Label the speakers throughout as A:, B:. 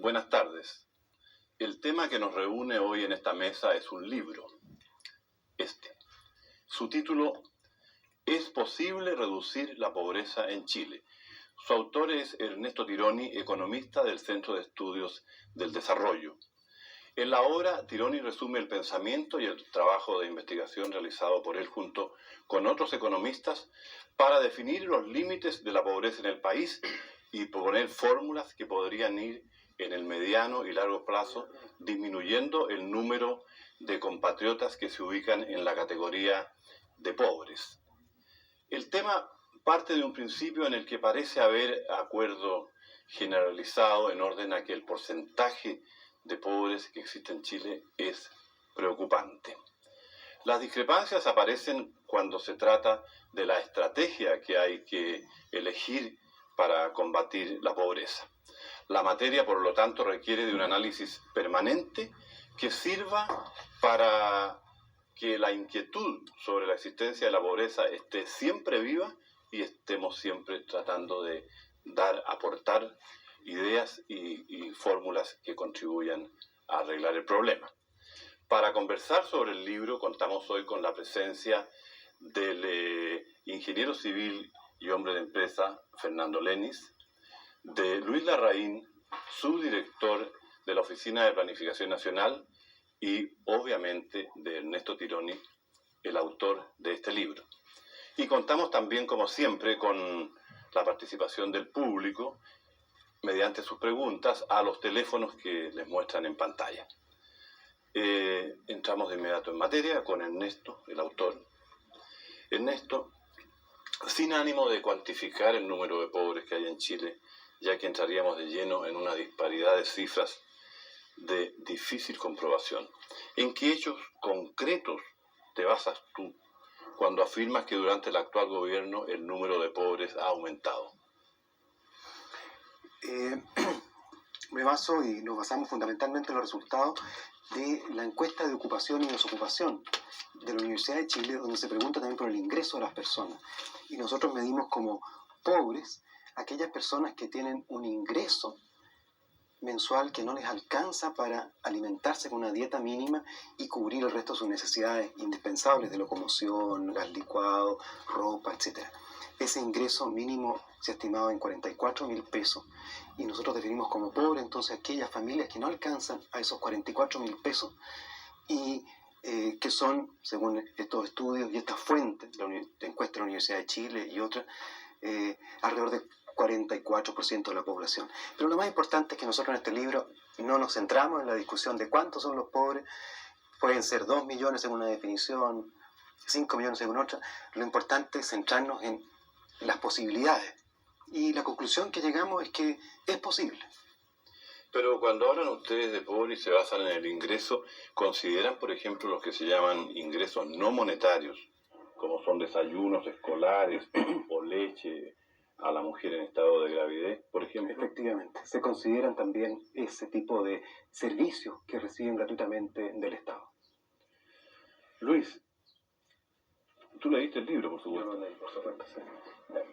A: Buenas tardes. El tema que nos reúne hoy en esta mesa es un libro. Su título, ¿Es posible reducir la pobreza en Chile? Su autor es Ernesto Tironi, economista del Centro de Estudios del Desarrollo. En la obra, Tironi resume el pensamiento y el trabajo de investigación realizado por él junto con otros economistas para definir los límites de la pobreza en el país y proponer fórmulas que podrían ir en el mediano y largo plazo, disminuyendo el número de compatriotas que se ubican en la categoría de pobres. El tema parte de un principio en el que parece haber acuerdo generalizado en orden a que el porcentaje de pobres que existe en Chile es preocupante. Las discrepancias aparecen cuando se trata de la estrategia que hay que elegir para combatir la pobreza. La materia, por lo tanto, requiere de un análisis permanente que sirva para que la inquietud sobre la existencia de la pobreza esté siempre viva y estemos siempre tratando de aportar ideas y fórmulas que contribuyan a arreglar el problema. Para conversar sobre el libro contamos hoy con la presencia del ingeniero civil y hombre de empresa Fernando Lenis, de Luis Larraín, subdirector de la Oficina de Planificación Nacional, y obviamente de Ernesto Tironi, el autor de este libro. Y contamos también, como siempre, con la participación del público mediante sus preguntas a los teléfonos que les muestran en pantalla. Entramos de inmediato en materia con Ernesto, el autor. Ernesto, sin ánimo de cuantificar el número de pobres que hay en Chile, ya que entraríamos de lleno en una disparidad de cifras de difícil comprobación, ¿en qué hechos concretos te basas tú cuando afirmas que durante el actual gobierno el número de pobres ha aumentado?
B: Me baso y nos basamos fundamentalmente en los resultados de la encuesta de ocupación y desocupación de la Universidad de Chile, donde se pregunta también por el ingreso de las personas. Y nosotros medimos como pobres aquellas personas que tienen un ingreso mensual que no les alcanza para alimentarse con una dieta mínima y cubrir el resto de sus necesidades indispensables de locomoción, gas licuado, ropa, etc. Ese ingreso mínimo se estimaba en 44.000 pesos y nosotros definimos como pobre entonces aquellas familias que no alcanzan a esos 44.000 pesos y que son, según estos estudios y estas fuentes, la encuesta de la Universidad de Chile y otras, alrededor de 44% de la población. Pero lo más importante es que nosotros en este libro no nos centramos en la discusión de cuántos son los pobres. Pueden ser 2 millones según una definición, 5 millones según otra. Lo importante es centrarnos en las posibilidades. Y la conclusión que llegamos es que es posible.
A: Pero cuando hablan ustedes de pobres y se basan en el ingreso, ¿consideran, por ejemplo, los que se llaman ingresos no monetarios, como son desayunos escolares o leche a la mujer en estado de gravidez, por ejemplo?
B: Efectivamente, se consideran también ese tipo de servicios que reciben gratuitamente del Estado.
A: Luis, tú leíste el libro, por supuesto.
B: Yo lo leí, por supuesto, sí.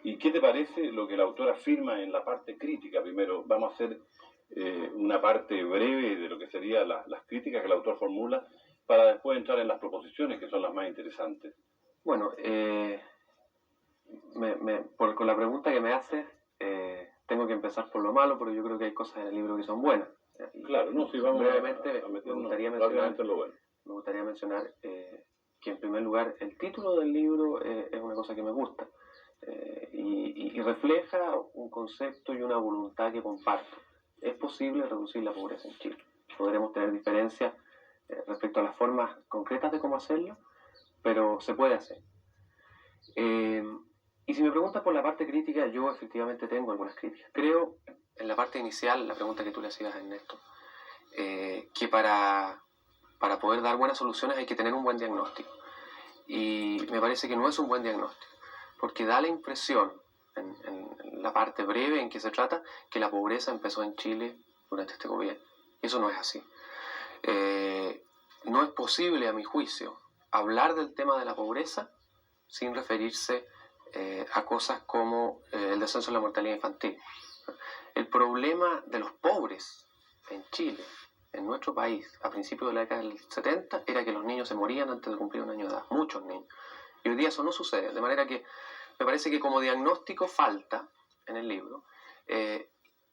A: ¿Y qué te parece lo que el autor afirma en la parte crítica? Primero, vamos a hacer una parte breve de lo que serían las críticas que el autor formula, para después entrar en las proposiciones, que son las más interesantes.
C: Bueno, con la pregunta que me haces, tengo que empezar por lo malo, porque yo creo que hay cosas en el libro que son buenas.
A: Claro, no, si vamos
C: brevemente,
A: a
C: me gustaría mencionar que en primer lugar el título del libro es una cosa que me gusta y refleja un concepto y una voluntad que comparto. Es posible reducir la pobreza en Chile. Podremos tener diferencias respecto a las formas concretas de cómo hacerlo, pero se puede hacer. Y si me preguntas por la parte crítica, yo efectivamente tengo algunas críticas. Creo, en la parte inicial, la pregunta que tú le hacías a Ernesto, que para poder dar buenas soluciones hay que tener un buen diagnóstico. Y me parece que no es un buen diagnóstico, porque da la impresión, en la parte breve en que se trata, que la pobreza empezó en Chile durante este gobierno. Eso no es así. No es posible, a mi juicio, hablar del tema de la pobreza sin referirse a cosas como el descenso de la mortalidad infantil. El problema de los pobres en Chile, en nuestro país, a principios de la década del 70, era que los niños se morían antes de cumplir un año de edad, muchos niños. Y hoy día eso no sucede, de manera que me parece que como diagnóstico falta en el libro.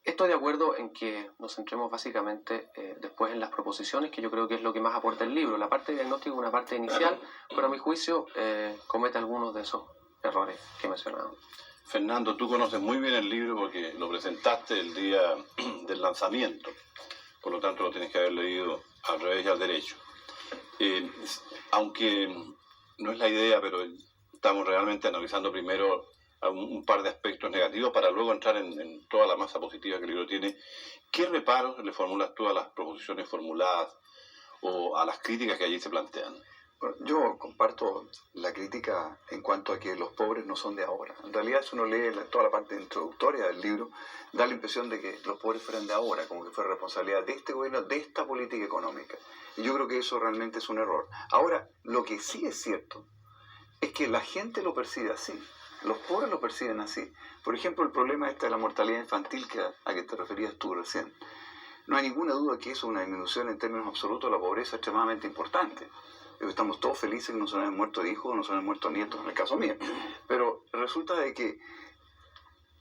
C: Estoy de acuerdo en que nos centremos básicamente después en las proposiciones, que yo creo que es lo que más aporta el libro. La parte de diagnóstico es una parte inicial, pero a mi juicio comete algunos de esos errores que he mencionado.
A: Fernando, tú conoces muy bien el libro porque lo presentaste el día del lanzamiento, por lo tanto lo tienes que haber leído al revés y al derecho. Aunque no es la idea, pero estamos realmente analizando primero un par de aspectos negativos para luego entrar en toda la masa positiva que el libro tiene. ¿Qué reparos le formulas tú a las proposiciones formuladas o a las críticas que allí se plantean?
D: Bueno, yo comparto la crítica en cuanto a que los pobres no son de ahora. En realidad, si uno lee toda la parte introductoria del libro, da la impresión de que los pobres fueran de ahora, como que fuera responsabilidad de este gobierno, de esta política económica. Y yo creo que eso realmente es un error. Ahora, lo que sí es cierto es que la gente lo percibe así. Los pobres lo perciben así. Por ejemplo, el problema de la mortalidad infantil a que te referías tú recién. No hay ninguna duda que eso es una disminución en términos absolutos de la pobreza extremadamente importante. Estamos todos felices que no se nos han muerto hijos, no se nos han muerto nietos, en el caso mío. Pero resulta de que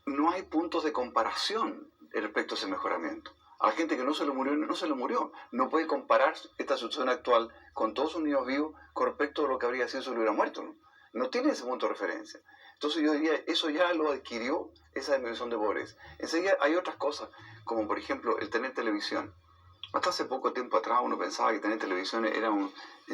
D: no hay puntos de comparación respecto a ese mejoramiento. A la gente que no se le murió, no se le murió. No puede comparar esta situación actual con todos sus niños vivos con respecto a lo que habría sido si le hubiera muerto. No tiene ese punto de referencia. Entonces yo diría, eso ya lo adquirió esa disminución de pobreza. Enseguida hay otras cosas, como por ejemplo el tener televisión. Hasta hace poco tiempo atrás uno pensaba que tener televisión era un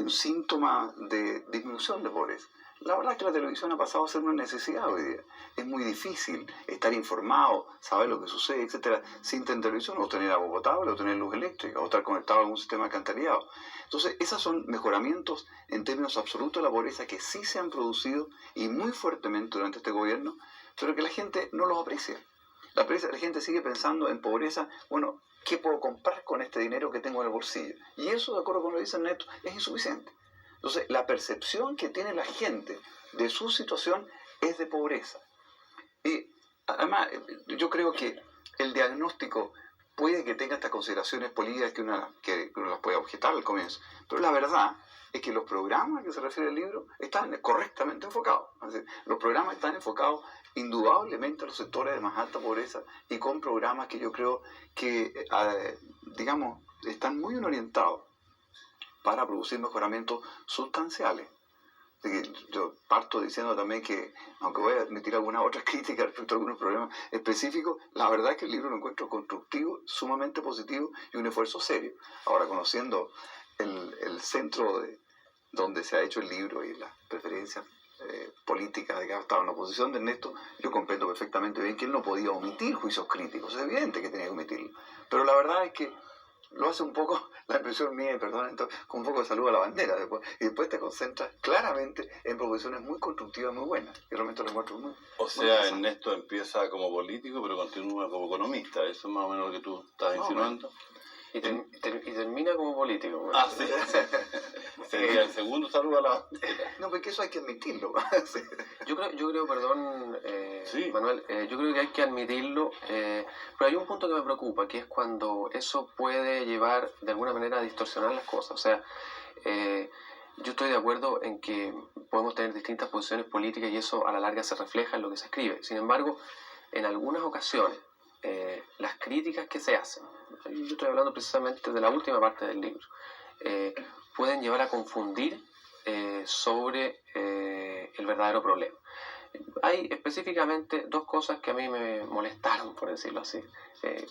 D: síntoma de disminución de pobreza. La verdad es que la televisión ha pasado a ser una necesidad hoy día. Es muy difícil estar informado, saber lo que sucede, etcétera, sin tener televisión, o tener agua potable, o tener luz eléctrica, o estar conectado a algún sistema de alcantarillado. Entonces, esos son mejoramientos en términos absolutos de la pobreza que sí se han producido y muy fuertemente durante este gobierno, pero que la gente no los aprecia. La gente sigue pensando en pobreza, bueno, ¿qué puedo comprar con este dinero que tengo en el bolsillo? Y eso, de acuerdo con lo que dice Ernesto, es insuficiente. Entonces, la percepción que tiene la gente de su situación es de pobreza. Y además, yo creo que el diagnóstico puede que tenga estas consideraciones políticas que uno las puede objetar al comienzo, pero la verdad es que los programas a que se refiere el libro están correctamente enfocados. Es decir, los programas están enfocados indudablemente a los sectores de más alta pobreza y con programas que yo creo que, digamos, están muy bien orientados para producir mejoramientos sustanciales. Yo parto diciendo también que, aunque voy a admitir algunas otras críticas respecto a algunos problemas específicos, la verdad es que el libro lo encuentro constructivo, sumamente positivo y un esfuerzo serio. Ahora, conociendo el centro donde se ha hecho el libro y las preferencias políticas de que ha estado en la oposición de Ernesto, yo comprendo perfectamente bien que él no podía omitir juicios críticos. Es evidente que tenía que omitirlo. Pero la verdad es que lo hace un poco, la impresión mía, y perdón, entonces, con un poco de saludo a la bandera después, y después te concentras claramente en proposiciones muy constructivas, muy buenas, y realmente lo muestro muy.
A: O sea, Ernesto empieza como político, pero continúa como economista. ¿Eso es más o menos lo que tú estás insinuando?
C: Y termina como político. Bueno.
A: Ah, sí. Sería el segundo saludo a la bandera.
D: No, porque eso hay que admitirlo. Sí.
C: Yo creo, perdón,
A: sí.
C: Manuel, yo creo que hay que admitirlo, pero hay un punto que me preocupa, que es cuando eso puede llevar de alguna manera a distorsionar las cosas. O sea, yo estoy de acuerdo en que podemos tener distintas posiciones políticas y eso a la larga se refleja en lo que se escribe. Sin embargo, en algunas ocasiones, las críticas que se hacen, yo estoy hablando precisamente de la última parte del libro, pueden llevar a confundir sobre el verdadero problema. Hay específicamente dos cosas que a mí me molestaron, por decirlo así.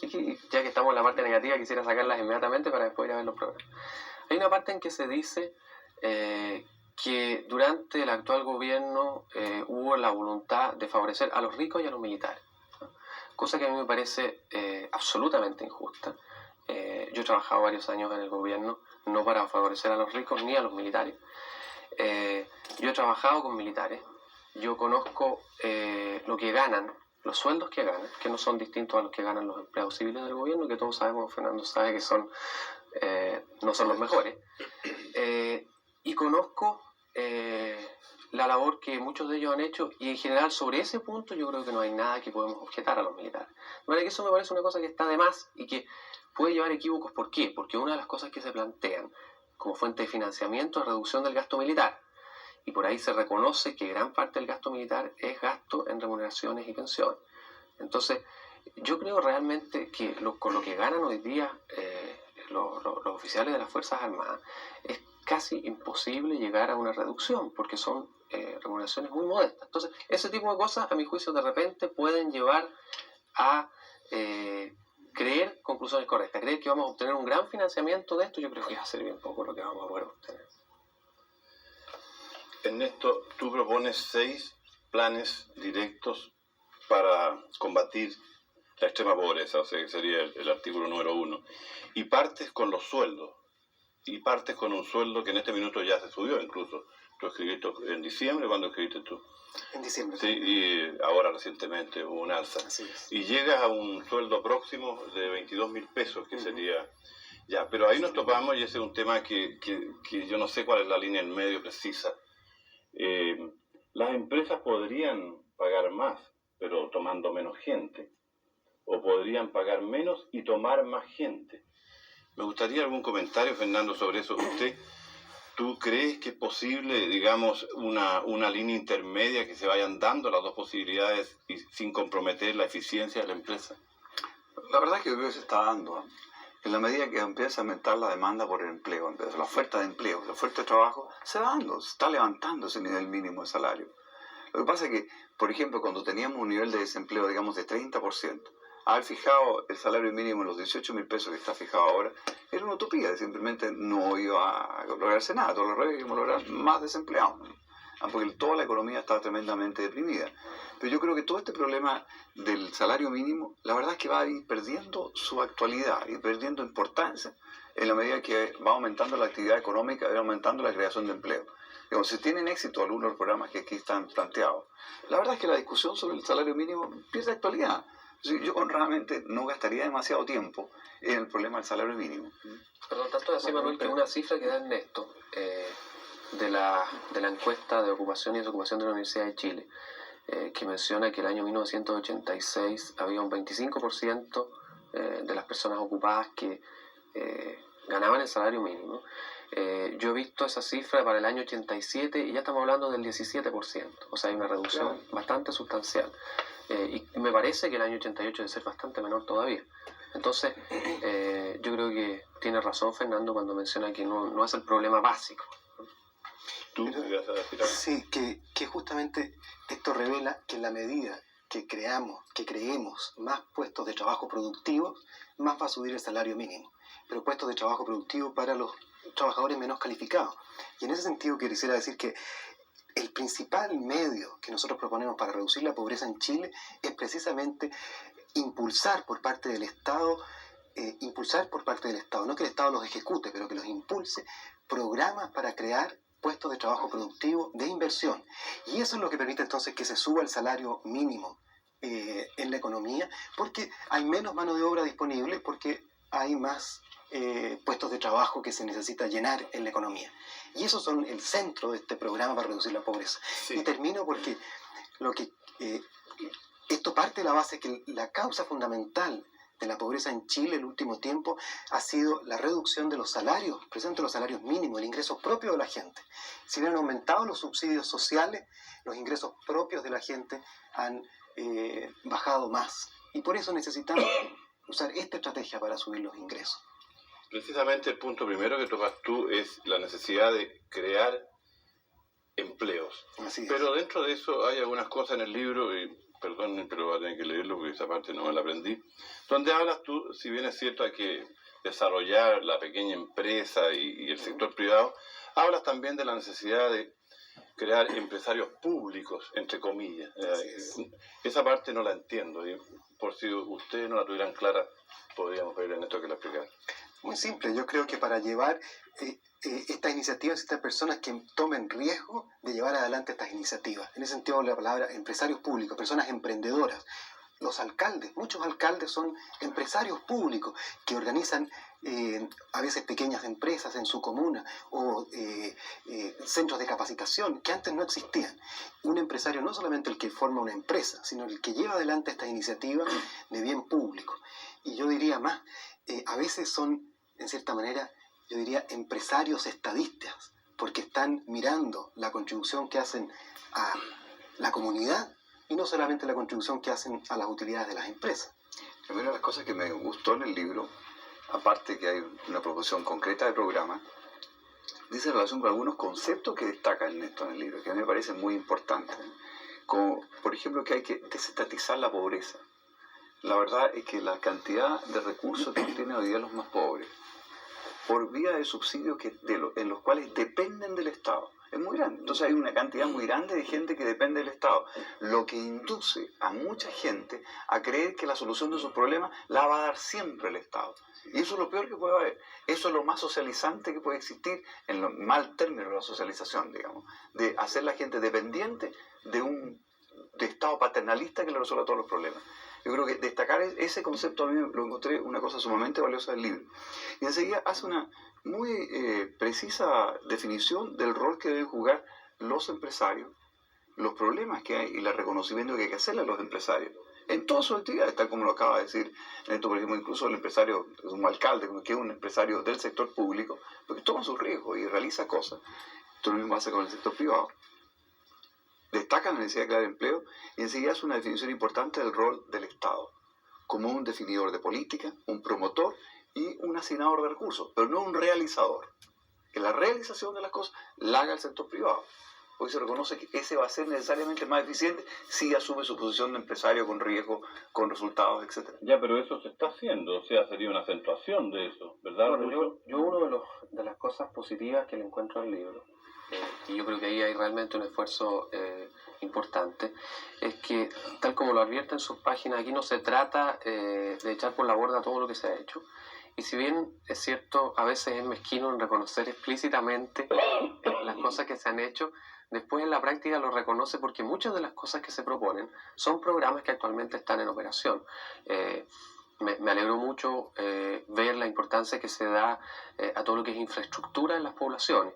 C: Y ya que estamos en la parte negativa, quisiera sacarlas inmediatamente para después ir a ver los programas. Hay una parte en que se dice que durante el actual gobierno hubo la voluntad de favorecer a los ricos y a los militares, ¿no? Cosa que a mí me parece absolutamente injusta. Yo he trabajado varios años en el gobierno, no para favorecer a los ricos ni a los militares. Yo he trabajado con militares, yo conozco lo que ganan, los sueldos que ganan, que no son distintos a los que ganan los empleados civiles del gobierno, que todos sabemos, Fernando sabe que no son los mejores. Y conozco la labor que muchos de ellos han hecho, y en general sobre ese punto yo creo que no hay nada que podemos objetar a los militares. De manera que eso me parece una cosa que está de más y que puede llevar equívocos. ¿Por qué? Porque una de las cosas que se plantean como fuente de financiamiento es reducción del gasto militar. Y por ahí se reconoce que gran parte del gasto militar es gasto en remuneraciones y pensiones. Entonces, yo creo realmente que con lo que ganan hoy día los oficiales de las Fuerzas Armadas es casi imposible llegar a una reducción, porque son remuneraciones muy modestas. Entonces, ese tipo de cosas, a mi juicio, de repente pueden llevar a creer conclusiones correctas. Creer que vamos a obtener un gran financiamiento de esto, yo creo que va a ser bien poco lo que vamos a poder obtener.
A: Ernesto, tú propones 6 planes directos para combatir la extrema pobreza, o sea, que sería el artículo número 1. Y partes con los sueldos. Y partes con un sueldo que en este minuto ya se subió incluso. Tú escribiste en diciembre, ¿cuándo escribiste tú?
B: En diciembre.
A: Sí, y ahora recientemente hubo un alza.
B: Así es.
A: Y llegas a un sueldo próximo de 22.000 pesos, que sería... Ya, pero ahí nos topamos y ese es un tema que yo no sé cuál es la línea en medio precisa. Las empresas podrían pagar más, pero tomando menos gente. O podrían pagar menos y tomar más gente. Me gustaría algún comentario, Fernando, sobre eso. ¿Tú crees que es posible, digamos, una línea intermedia que se vayan dando las dos posibilidades y sin comprometer la eficiencia de la empresa?
D: La verdad es que yo creo que se está dando. En la medida que empieza a aumentar la demanda por el empleo, la oferta de empleo, la oferta de trabajo, se va dando, se está levantando ese nivel mínimo de salario. Lo que pasa es que, por ejemplo, cuando teníamos un nivel de desempleo, digamos, de 30%, haber fijado el salario mínimo en los 18.000 pesos que está fijado ahora, era una utopía, simplemente no iba a lograrse nada, todo lo revés, íbamos a lograr más desempleados, porque toda la economía estaba tremendamente deprimida. Pero yo creo que todo este problema del salario mínimo, la verdad es que va a ir perdiendo su actualidad y perdiendo importancia en la medida que va aumentando la actividad económica y va aumentando la creación de empleo. Digamos, si tienen éxito algunos de los programas que aquí están planteados, la verdad es que la discusión sobre el salario mínimo pierde actualidad. Yo realmente no gastaría demasiado tiempo en el problema del salario mínimo.
C: Perdón, tanto así, Manuel, que una cifra que da Ernesto de la encuesta de ocupación y desocupación de la Universidad de Chile, que menciona que el año 1986 había un 25% de las personas ocupadas que ganaban el salario mínimo. Yo he visto esa cifra para el año 87 y ya estamos hablando del 17%, o sea, hay una reducción bastante sustancial. Y me parece que el año 88 debe ser bastante menor todavía. Entonces, yo creo que tiene razón Fernando cuando menciona que no es el problema básico.
A: ¿Tú me vas a decir algo?
B: Sí, que justamente esto revela que en la medida que creemos más puestos de trabajo productivos, más va a subir el salario mínimo. Pero puestos de trabajo productivos para los trabajadores menos calificados. Y en ese sentido quisiera decir que el principal medio que nosotros proponemos para reducir la pobreza en Chile es precisamente impulsar por parte del Estado, no que el Estado los ejecute, pero que los impulse, programas para crear puestos de trabajo productivo de inversión. Y eso es lo que permite entonces que se suba el salario mínimo en la economía, porque hay menos mano de obra disponible, porque hay más puestos de trabajo que se necesita llenar en la economía. Y esos son el centro de este programa para reducir la pobreza. Sí. Y termino porque esto parte de la base que la causa fundamental de la pobreza en Chile el último tiempo ha sido la reducción de los salarios, precisamente los salarios mínimos, el ingreso propio de la gente. Si bien han aumentado los subsidios sociales, los ingresos propios de la gente han bajado más. Y por eso necesitamos usar esta estrategia para subir los ingresos.
A: Precisamente el punto primero que tocas tú es la necesidad de crear empleos.
B: Así es.
A: Pero dentro de eso hay algunas cosas en el libro, y perdón, pero voy a tener que leerlo porque esa parte no me la aprendí, donde hablas tú, si bien es cierto hay que desarrollar la pequeña empresa y el sector privado, hablas también de la necesidad de crear empresarios públicos, entre comillas. Esa parte no la entiendo, y por si ustedes no la tuvieran clara, podríamos pedirle en esto que la explicara.
B: Muy simple, yo creo que para llevar estas iniciativas, estas personas que tomen riesgo de llevar adelante estas iniciativas, en ese sentido la palabra empresarios públicos, personas emprendedoras. Los alcaldes, muchos alcaldes son empresarios públicos que organizan a veces pequeñas empresas en su comuna o centros de capacitación que antes no existían. Un empresario no solamente el que forma una empresa, sino el que lleva adelante esta iniciativa de bien público. Y yo diría más, a veces son, en cierta manera, yo diría empresarios estadistas, porque están mirando la contribución que hacen a la comunidad y no solamente la contribución que hacen a las utilidades de las empresas.
D: Una de las cosas que me gustó en el libro, aparte que hay una proposición concreta de programa, dice relación con algunos conceptos que destaca Ernesto en el libro, que a mí me parecen muy importantes. Como, por ejemplo, que hay que desestatizar la pobreza. La verdad es que la cantidad de recursos que tienen hoy día los más pobres, por vía de subsidios en los cuales dependen del Estado, es muy grande. Entonces hay una cantidad muy grande de gente que depende del Estado, lo que induce a mucha gente a creer que la solución de sus problemas la va a dar siempre el Estado. Y eso es lo peor que puede haber. Eso es lo más socializante que puede existir, en el mal término de la socialización, digamos, de hacer la gente dependiente de un Estado paternalista que le resuelva todos los problemas. Yo creo que destacar ese concepto a mí lo encontré una cosa sumamente valiosa del libro. Y enseguida hace una muy precisa definición del rol que deben jugar los empresarios, los problemas que hay y el reconocimiento que hay que hacerle a los empresarios en todas sus actividades, tal como lo acaba de decir Neto, por ejemplo, incluso el empresario, un alcalde, que es un empresario del sector público, porque toma sus riesgos y realiza cosas. Esto lo mismo hace con el sector privado. Destaca la necesidad de crear empleo y enseguida hace una definición importante del rol del Estado, como un definidor de política, un promotor y un asignador de recursos, pero no un realizador. Que la realización de las cosas la haga el sector privado. Hoy se reconoce que ese va a ser necesariamente más eficiente si asume su posición de empresario con riesgo, con resultados, etc.
A: Ya, pero eso se está haciendo, o sea, sería una acentuación de eso, ¿verdad?
C: Bueno, yo una de las cosas positivas que le encuentro al libro, y yo creo que ahí hay realmente un esfuerzo importante, es que, tal como lo advierte en sus páginas, aquí no se trata de echar por la borda todo lo que se ha hecho. Y si bien es cierto, a veces es mezquino en reconocer explícitamente las cosas que se han hecho, después en la práctica lo reconoce porque muchas de las cosas que se proponen son programas que actualmente están en operación. Me alegró mucho ver la importancia que se da a todo lo que es infraestructura en las poblaciones,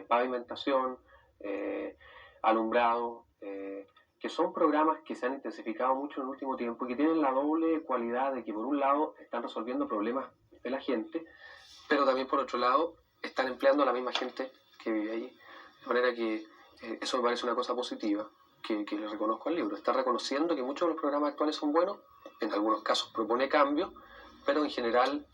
C: pavimentación, alumbrado, que son programas que se han intensificado mucho en el último tiempo y que tienen la doble cualidad de que por un lado están resolviendo problemas de la gente, pero también por otro lado están empleando a la misma gente que vive allí. De manera que eso me parece una cosa positiva que le reconozco al libro. Está reconociendo que muchos de los programas actuales son buenos, en algunos casos propone cambios, pero en general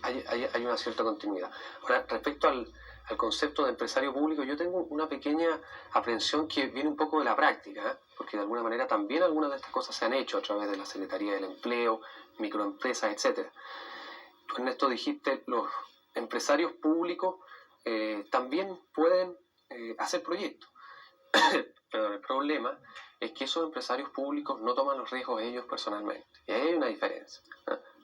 C: hay una cierta continuidad. Ahora, respecto al concepto de empresario público, yo tengo una pequeña aprensión que viene un poco de la práctica, porque de alguna manera también algunas de estas cosas se han hecho a través de la Secretaría del Empleo, microempresas, etc. Tú, Ernesto, dijiste, los empresarios públicos también pueden hacer proyectos. Pero el problema es que esos empresarios públicos no toman los riesgos ellos personalmente. Y ahí hay una diferencia.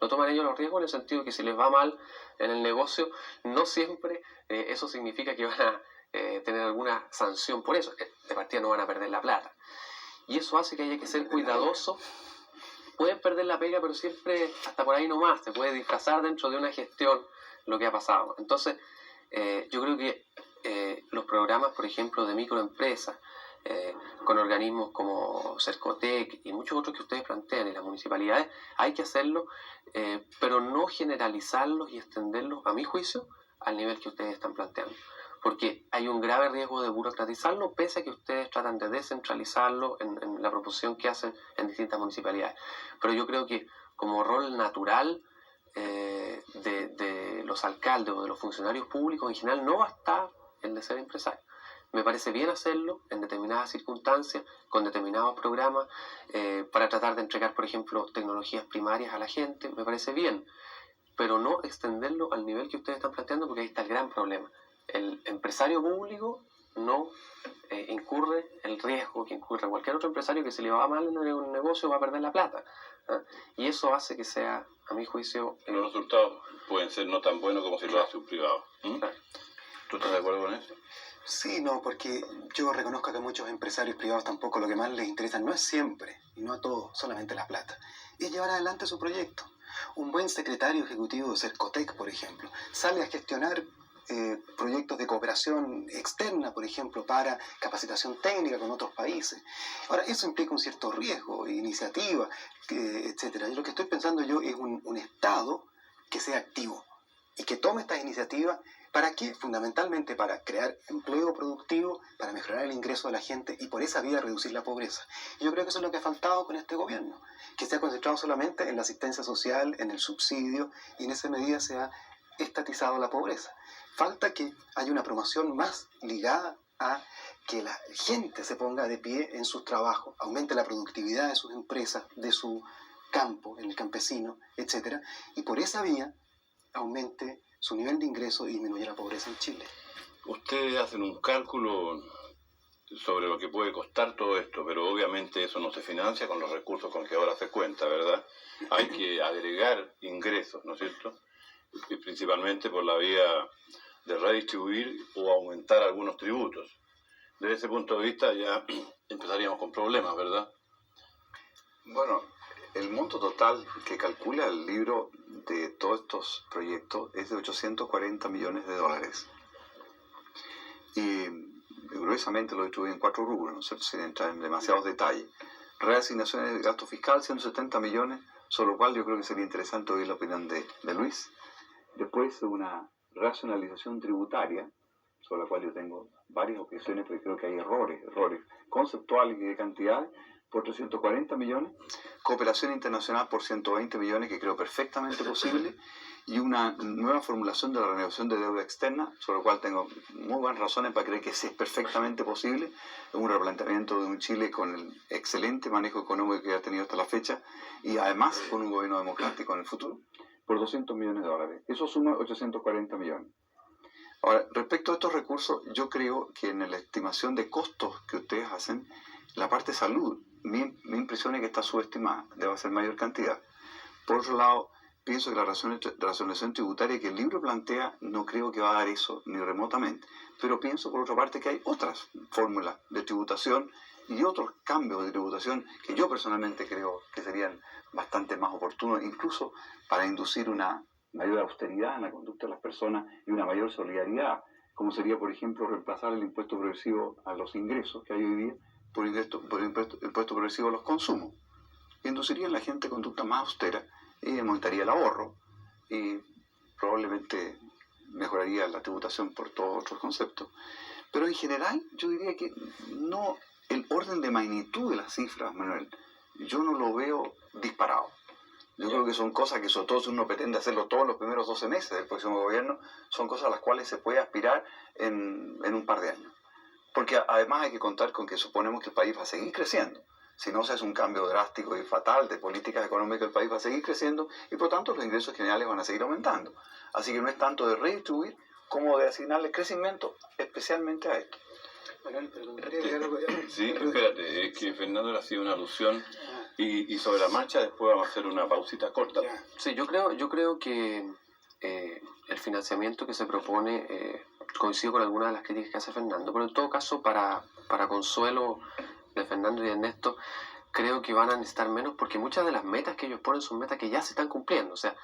C: No toman ellos los riesgos en el sentido de que si les va mal en el negocio, no siempre eso significa que van a tener alguna sanción por eso. De partida no van a perder la plata. Y eso hace que haya que ser cuidadoso. Pueden perder la pega, pero siempre hasta por ahí nomás. Se puede disfrazar dentro de una gestión lo que ha pasado. Entonces, yo creo que los programas, por ejemplo, de microempresas, con organismos como Cercotec y muchos otros que ustedes plantean en las municipalidades, hay que hacerlo, pero no generalizarlos y extenderlos, a mi juicio, al nivel que ustedes están planteando. Porque hay un grave riesgo de burocratizarlo, pese a que ustedes tratan de descentralizarlo en la proposición que hacen en distintas municipalidades. Pero yo creo que como rol natural de los alcaldes o de los funcionarios públicos en general no va a estar el de ser empresario. Me parece bien hacerlo en determinadas circunstancias, con determinados programas, para tratar de entregar, por ejemplo, tecnologías primarias a la gente, me parece bien, pero no extenderlo al nivel que ustedes están planteando, porque ahí está el gran problema. El empresario público no incurre el riesgo que incurre cualquier otro empresario que, si le va mal en un negocio, va a perder la plata. Y eso hace que sea, a mi juicio...
A: Los resultados pueden ser no tan buenos como si lo hace un privado.
C: Claro.
A: ¿Tú estás de acuerdo con eso?
B: Sí, no, porque yo reconozco que a muchos empresarios privados tampoco lo que más les interesa no es siempre, y no a todos, solamente la plata, es llevar adelante su proyecto. Un buen secretario ejecutivo de Cercotec, por ejemplo, sale a gestionar proyectos de cooperación externa, por ejemplo, para capacitación técnica con otros países. Ahora, eso implica un cierto riesgo, iniciativa, etcétera. Y lo que estoy pensando yo es un Estado que sea activo y que tome estas iniciativas. ¿Para qué? Fundamentalmente para crear empleo productivo, para mejorar el ingreso de la gente y por esa vía reducir la pobreza. Y yo creo que eso es lo que ha faltado con este gobierno, que se ha concentrado solamente en la asistencia social, en el subsidio, y en esa medida se ha estatizado la pobreza. Falta que haya una promoción más ligada a que la gente se ponga de pie en sus trabajos, aumente la productividad de sus empresas, de su campo, en el campesino, etc. Y por esa vía aumente su nivel de ingreso y disminuye la pobreza en Chile.
A: Ustedes hacen un cálculo sobre lo que puede costar todo esto, pero obviamente eso no se financia con los recursos con que ahora se cuenta, ¿verdad? Hay que agregar ingresos, ¿no es cierto? Y principalmente por la vía de redistribuir o aumentar algunos tributos. Desde ese punto de vista ya empezaríamos con problemas, ¿verdad?
D: Bueno, el monto total que calcula el libro de todos estos proyectos es de 840 millones de dólares. Y gruesamente lo distribuye en 4 rubros, ¿no es cierto?, sin entrar en demasiados detalles. Reasignaciones de gasto fiscal, 170 millones, sobre lo cual yo creo que sería interesante oír la opinión de Luis. Después una racionalización tributaria, sobre la cual yo tengo varias objeciones, porque creo que hay errores conceptuales y de cantidad, por 340 millones, cooperación internacional por 120 millones, que creo perfectamente posible, y una nueva formulación de la renegociación de deuda externa, sobre lo cual tengo muy buenas razones para creer que sí es perfectamente posible, un replanteamiento de un Chile con el excelente manejo económico que ha tenido hasta la fecha, y además con un gobierno democrático en el futuro, por 200 millones de dólares. Eso suma 840 millones. Ahora, respecto a estos recursos, yo creo que en la estimación de costos que ustedes hacen, la parte de salud, mi impresión es que está subestimada, debe ser mayor cantidad. Por otro lado, pienso que la racionalización tributaria que el libro plantea no creo que va a dar eso, ni remotamente. Pero pienso, por otra parte, que hay otras fórmulas de tributación y otros cambios de tributación que yo personalmente creo que serían bastante más oportunos, incluso para inducir una mayor austeridad en la conducta de las personas y una mayor solidaridad, como sería, por ejemplo, reemplazar el impuesto progresivo a los ingresos que hay hoy día por impuesto progresivo a los consumos. Induciría en la gente conducta más austera y aumentaría el ahorro y probablemente mejoraría la tributación por todos otros conceptos. Pero en general yo diría que no, el orden de magnitud de las cifras, Manuel, yo no lo veo disparado. Yo creo que son cosas que, sobre todo si uno pretende hacerlo todos los primeros 12 meses del próximo gobierno, son cosas a las cuales se puede aspirar en un par de años. Porque además hay que contar con que suponemos que el país va a seguir creciendo. Si no se hace un cambio drástico y fatal de políticas económicas, el país va a seguir creciendo y por tanto los ingresos generales van a seguir aumentando. Así que no es tanto de redistribuir como de asignarle crecimiento especialmente a esto.
A: Sí, espérate, es que Fernando le ha sido una alusión y sobre la marcha después vamos a hacer una pausita corta.
C: Sí, yo creo que el financiamiento que se propone coincido con algunas de las críticas que hace Fernando, pero en todo caso para consuelo de Fernando y de Ernesto, creo que van a necesitar menos porque muchas de las metas que ellos ponen son metas que ya se están cumpliendo. O sea,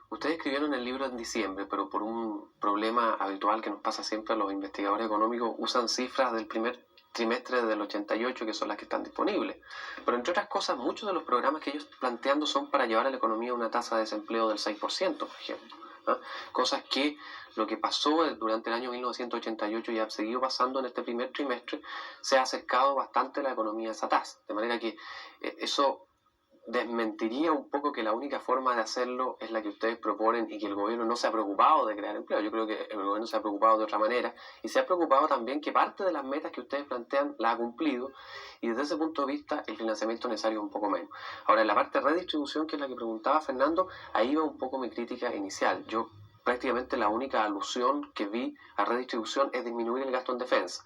C: ustedes escribieron el libro en diciembre, pero por un problema habitual que nos pasa siempre a los investigadores económicos, usan cifras del primer trimestre del 88, que son las que están disponibles. Pero entre otras cosas, muchos de los programas que ellos planteando son para llevar a la economía a una tasa de desempleo del 6%, por ejemplo. Cosas que lo que pasó durante el año 1988 y ha seguido pasando en este primer trimestre, se ha acercado bastante la economía a esa tasa. De manera que eso desmentiría un poco que la única forma de hacerlo es la que ustedes proponen y que el gobierno no se ha preocupado de crear empleo. Yo creo que el gobierno se ha preocupado de otra manera y se ha preocupado también que parte de las metas que ustedes plantean la ha cumplido y desde ese punto de vista el financiamiento necesario es un poco menos. Ahora, en la parte de redistribución, que es la que preguntaba Fernando, ahí va un poco mi crítica inicial. Yo prácticamente la única alusión que vi a redistribución es disminuir el gasto en defensa.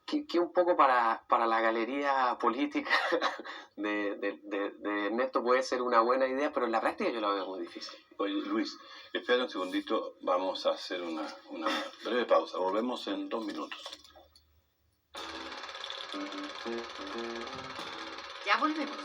C: Que un poco para la galería política de Ernesto puede ser una buena idea, pero en la práctica yo la veo muy difícil.
A: Oye, Luis, espera un segundito, vamos a hacer una breve pausa. Volvemos en 2 minutos.
E: Ya volvemos.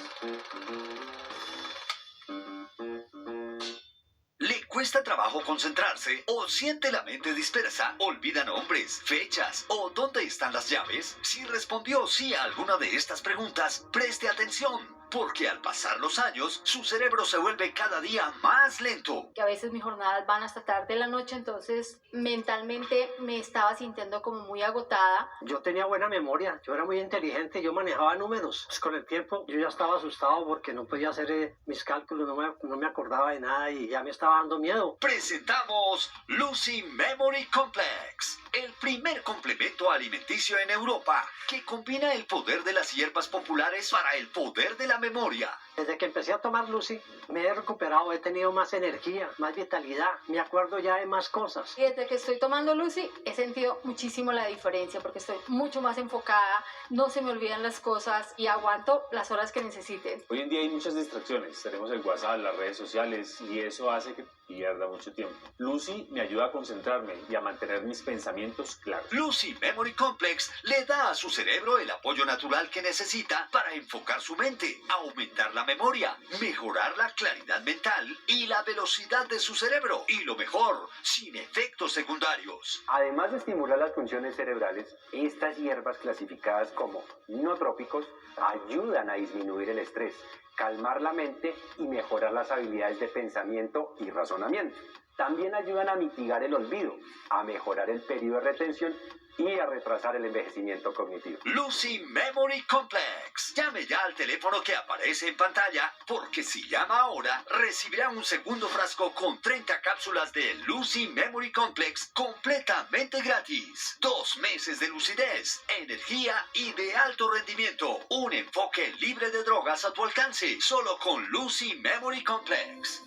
E: cuesta trabajo concentrarse o siente la mente dispersa, olvida nombres, fechas o dónde están las llaves? Si respondió sí a alguna de estas preguntas, preste atención. Porque al pasar los años, su cerebro se vuelve cada día más lento.
F: Que a veces mis jornadas van hasta tarde de la noche, entonces mentalmente me estaba sintiendo como muy agotada.
G: Yo tenía buena memoria, yo era muy inteligente, yo manejaba números. Pues con el tiempo yo ya estaba asustado porque no podía hacer mis cálculos, no me acordaba de nada y ya me estaba dando miedo.
E: Presentamos Lucy Memory Complex, el primer complemento alimenticio en Europa que combina el poder de las hierbas populares para el poder de la memoria.
G: Desde que empecé a tomar Lucy, me he recuperado, he tenido más energía, más vitalidad, me acuerdo ya de más cosas.
F: Y desde que estoy tomando Lucy, he sentido muchísimo la diferencia porque estoy mucho más enfocada, no se me olvidan las cosas y aguanto las horas que necesiten.
H: Hoy en día hay muchas distracciones, tenemos el WhatsApp, las redes sociales y eso hace que pierda mucho tiempo. Lucy me ayuda a concentrarme y a mantener mis pensamientos claros.
E: Lucy Memory Complex le da a su cerebro el apoyo natural que necesita para enfocar su mente, aumentar la memoria, mejorar la claridad mental y la velocidad de su cerebro. Y lo mejor, sin efectos secundarios.
I: Además de estimular las funciones cerebrales, estas hierbas clasificadas como nootrópicos ayudan a disminuir el estrés, calmar la mente y mejorar las habilidades de pensamiento y razonamiento. También ayudan a mitigar el olvido, a mejorar el periodo de retención y a retrasar el envejecimiento cognitivo.
E: Lucy Memory Complex. Llame ya al teléfono que aparece en pantalla, porque si llama ahora, recibirá un segundo frasco con 30 cápsulas de Lucy Memory Complex completamente gratis. 2 meses de lucidez, energía y de alto rendimiento. Un enfoque libre de drogas a tu alcance, solo con Lucy Memory Complex.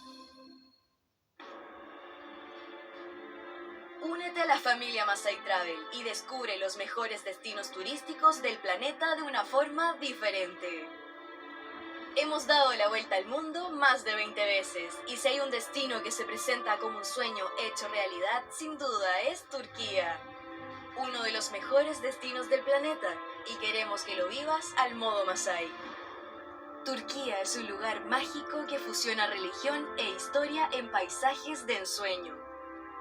J: Únete a la familia Masai Travel y descubre los mejores destinos turísticos del planeta de una forma diferente. Hemos dado la vuelta al mundo más de 20 veces y si hay un destino que se presenta como un sueño hecho realidad, sin duda es Turquía. Uno de los mejores destinos del planeta y queremos que lo vivas al modo Masai. Turquía es un lugar mágico que fusiona religión e historia en paisajes de ensueño.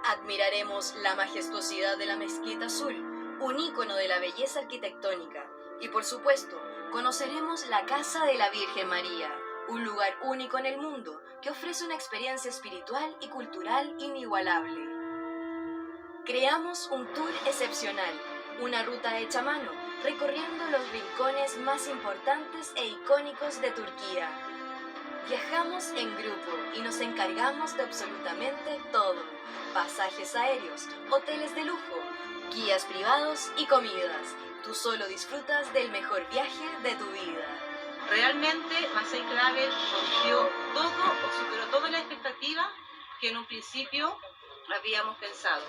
J: Admiraremos la majestuosidad de la Mezquita Azul, un ícono de la belleza arquitectónica. Y por supuesto, conoceremos la Casa de la Virgen María, un lugar único en el mundo que ofrece una experiencia espiritual y cultural inigualable. Creamos un tour excepcional, una ruta hecha a mano, recorriendo los rincones más importantes e icónicos de Turquía. Viajamos en grupo y nos encargamos de absolutamente todo. Pasajes aéreos, hoteles de lujo, guías privados y comidas. Tú solo disfrutas del mejor viaje de tu vida.
K: Realmente Masai Travel rompió todo o superó todas las expectativas que en un principio habíamos pensado.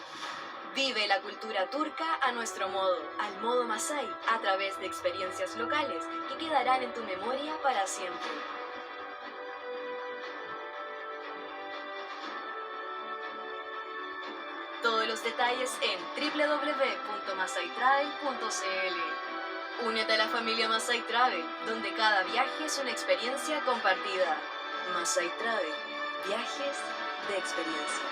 J: Vive la cultura turca a nuestro modo, al modo Masai, a través de experiencias locales que quedarán en tu memoria para siempre. Todos los detalles en www.masaitravel.cl. Únete a la familia Masai Travel, donde cada viaje es una experiencia compartida. Masai Travel, viajes de experiencia.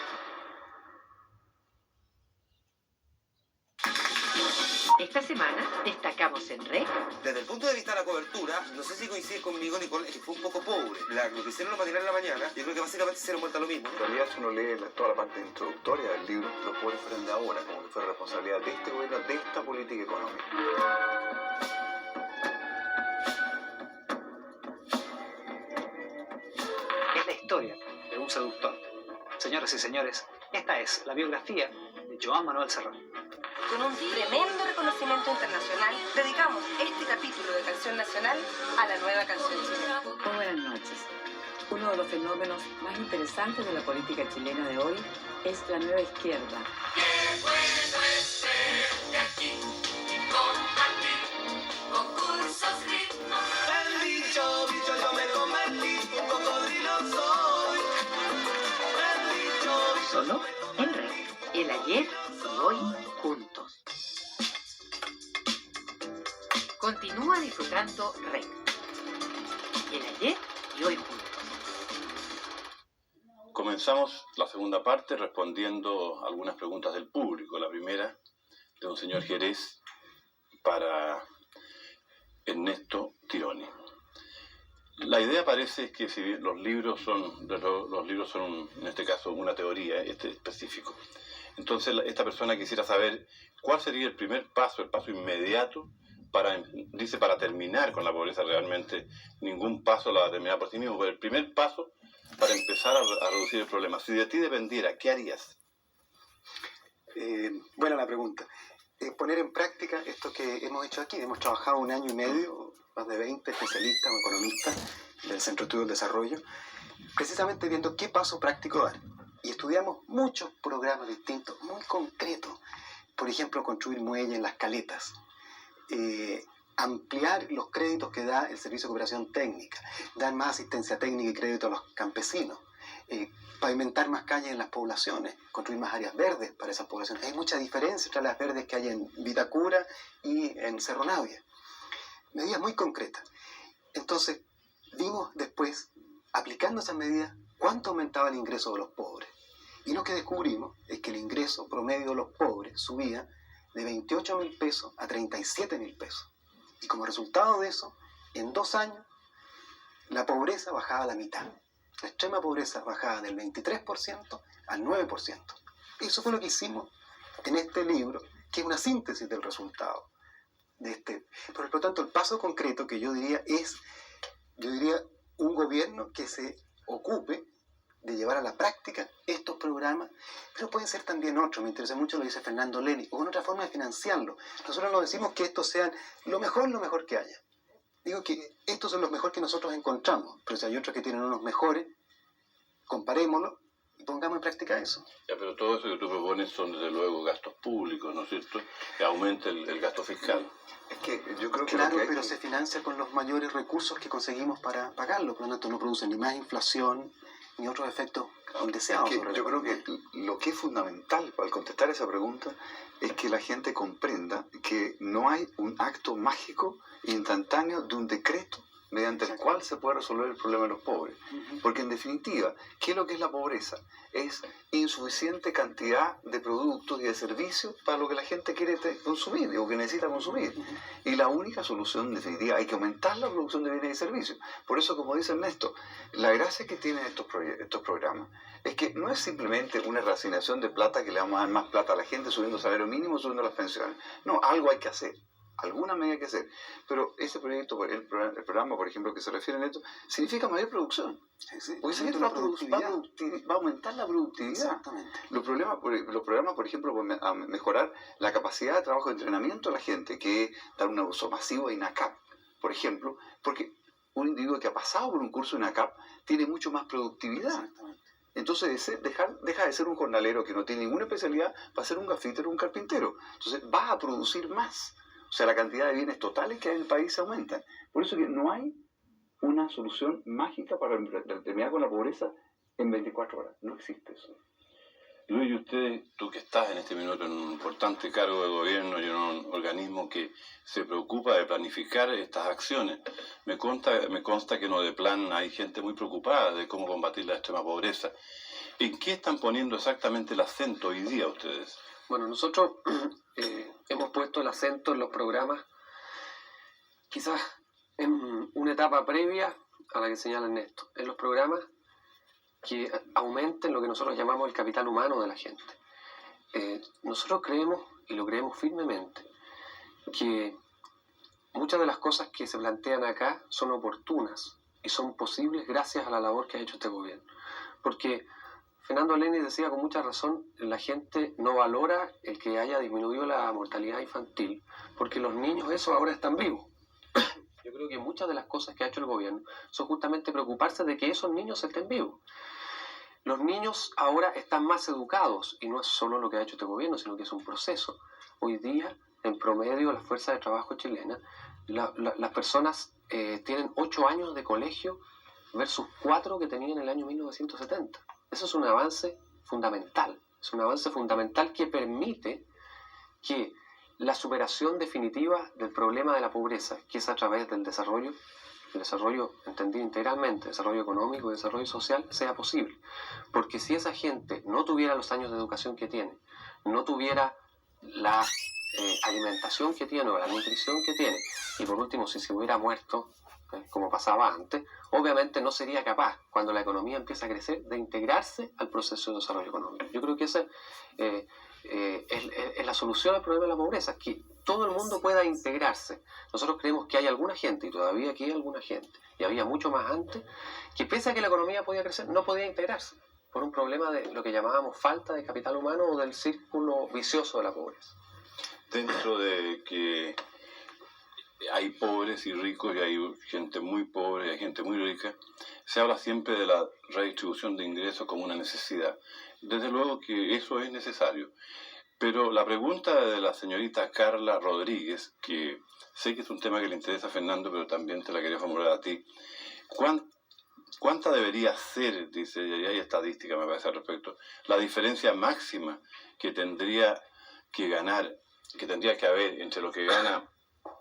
L: Esta semana destacamos en REC.
M: Desde el punto de vista de la cobertura, no sé si coincide conmigo, Nicole, es que fue un poco pobre. Lo que hicieron los matinales en la mañana, yo creo que básicamente hicieron vuelta a lo mismo.
D: En realidad, si uno lee toda la parte introductoria del libro, los pobres fueron de ahora, como que fue responsabilidad de este gobierno, de esta política económica.
N: Es la historia de un seductor. Señoras y señores, esta es la biografía de Joan Manuel Serrat.
O: Con un tremendo reconocimiento internacional, dedicamos este capítulo de Canción Nacional a la nueva canción chilena.
P: Muy buenas noches. Uno de los fenómenos más interesantes de la política chilena de hoy es la nueva izquierda.
Q: Qué bueno es ser de aquí y compartir concursos, ritmos.
R: El bicho, yo me convertí, un cocodrilo soy. El bicho.
L: Solo en REC. El ayer y hoy juntos. Continúa disfrutando REC. El ayer y hoy juntos.
A: Comenzamos la segunda parte respondiendo algunas preguntas del público. La primera de un señor Jerez para Ernesto Tironi. La idea parece que si bien los libros son en este caso una teoría específico. Entonces esta persona quisiera saber cuál sería el primer paso, el paso inmediato para terminar con la pobreza. Realmente ningún paso la va a terminar por sí mismo, pero el primer paso para empezar a reducir el problema. Si de ti dependiera, ¿qué harías?
B: Buena la pregunta. Poner en práctica esto que hemos hecho aquí. Hemos trabajado 1 año y medio, más de 20 especialistas o economistas del Centro de Estudios del Desarrollo, precisamente viendo qué paso práctico dar. Y estudiamos muchos programas distintos, muy concretos. Por ejemplo, construir muelles en las caletas, ampliar los créditos que da el Servicio de Cooperación Técnica, dar más asistencia técnica y crédito a los campesinos, pavimentar más calles en las poblaciones, construir más áreas verdes para esas poblaciones. Hay mucha diferencia entre las verdes que hay en Vitacura y en Cerro Navia. Medidas muy concretas. Entonces, vimos después, aplicando esas medidas, cuánto aumentaba el ingreso de los pobres. Y lo que descubrimos es que el ingreso promedio de los pobres subía de 28.000 pesos a 37.000 pesos. Y como resultado de eso, en 2 años, la pobreza bajaba a la mitad. La extrema pobreza bajaba del 23% al 9%. Eso fue lo que hicimos en este libro, que es una síntesis del resultado de este. Por lo tanto, el paso concreto que yo diría es, un gobierno que se ocupe de llevar a la práctica estos programas, pero pueden ser también otros. Me interesa mucho lo que dice Fernando Leni, o otra forma de financiarlo. Nosotros no decimos que estos sean lo mejor que haya. Digo que estos son los mejores que nosotros encontramos, pero si hay otros que tienen unos mejores, comparémoslos y pongamos en práctica eso.
A: Ya, pero todo eso que tú propones son desde luego gastos públicos, ¿no es cierto? Que aumente el gasto fiscal.
D: Es que yo creo que
B: claro, pero se financia con los mayores recursos que conseguimos para pagarlo, por lo tanto no produce ni más inflación ni otros efectos indeseados.
D: Es que yo creo que lo que es fundamental para contestar esa pregunta es que la gente comprenda que no hay un acto mágico instantáneo de un decreto mediante el cual se puede resolver el problema de los pobres. Porque en definitiva, ¿qué es lo que es la pobreza? Es insuficiente cantidad de productos y de servicios para lo que la gente quiere consumir o que necesita consumir. Y la única solución, en definitiva, hay que aumentar la producción de bienes y servicios. Por eso, como dice Ernesto, la gracia que tienen estos programas es que no es simplemente una reasignación de plata que le vamos a dar más plata a la gente subiendo el salario mínimo, subiendo las pensiones. No, algo hay que hacer. Alguna medida hay que hacer, pero ese proyecto, el programa, por ejemplo, que se refiere a esto, significa mayor producción. Porque esa gente va a aumentar la productividad.
B: Exactamente.
D: Los programas, por ejemplo, a mejorar la capacidad de trabajo de entrenamiento de la gente, que es dar un uso masivo de INACAP, por ejemplo, porque un individuo que ha pasado por un curso de INACAP tiene mucho más productividad. Entonces deja de ser un jornalero que no tiene ninguna especialidad para ser un gafitero o un carpintero. Entonces vas a producir más. O sea, la cantidad de bienes totales que hay en el país se aumenta. Por eso que no hay una solución mágica para terminar con la pobreza en 24 horas. No existe eso.
A: Luis, tú que estás en este minuto en un importante cargo de gobierno y en un organismo que se preocupa de planificar estas acciones, me consta que en Odeplan hay gente muy preocupada de cómo combatir la extrema pobreza. ¿En qué están poniendo exactamente el acento hoy día ustedes?
C: Bueno, nosotros hemos puesto el acento en los programas, quizás en una etapa previa a la que señala Ernesto, en los programas que aumenten lo que nosotros llamamos el capital humano de la gente. Nosotros creemos, y lo creemos firmemente, que muchas de las cosas que se plantean acá son oportunas y son posibles gracias a la labor que ha hecho este gobierno. Porque Fernando Leni decía con mucha razón, la gente no valora el que haya disminuido la mortalidad infantil, porque los niños esos ahora están vivos. Yo creo que muchas de las cosas que ha hecho el gobierno son justamente preocuparse de que esos niños estén vivos. Los niños ahora están más educados, y no es solo lo que ha hecho este gobierno, sino que es un proceso. Hoy día, en promedio, las fuerzas de trabajo chilenas, las personas tienen 8 años de colegio versus 4 que tenían en el año 1970. Eso es un avance fundamental. Es un avance fundamental que permite que la superación definitiva del problema de la pobreza, que es a través del desarrollo, el desarrollo, entendido integralmente, desarrollo económico y desarrollo social, sea posible. Porque si esa gente no tuviera los años de educación que tiene, no tuviera la alimentación que tiene o la nutrición que tiene, y por último, si se hubiera muerto, como pasaba antes, obviamente no sería capaz, cuando la economía empieza a crecer, de integrarse al proceso de desarrollo económico. Yo creo que esa es la solución al problema de la pobreza, que todo el mundo pueda integrarse. Nosotros creemos que hay alguna gente, y todavía aquí hay alguna gente, y había mucho más antes, que pese a que la economía podía crecer, no podía integrarse, por un problema de lo que llamábamos falta de capital humano o del círculo vicioso de la pobreza.
A: Dentro de que hay pobres y ricos y hay gente muy pobre y hay gente muy rica, se habla siempre de la redistribución de ingresos como una necesidad. Desde luego que eso es necesario. Pero la pregunta de la señorita Carla Rodríguez, que sé que es un tema que le interesa a Fernando, pero también te la quería formular a ti. ¿Cuánta debería ser, dice, y hay estadística me parece al respecto, la diferencia máxima que tendría que ganar, que tendría que haber entre lo que gana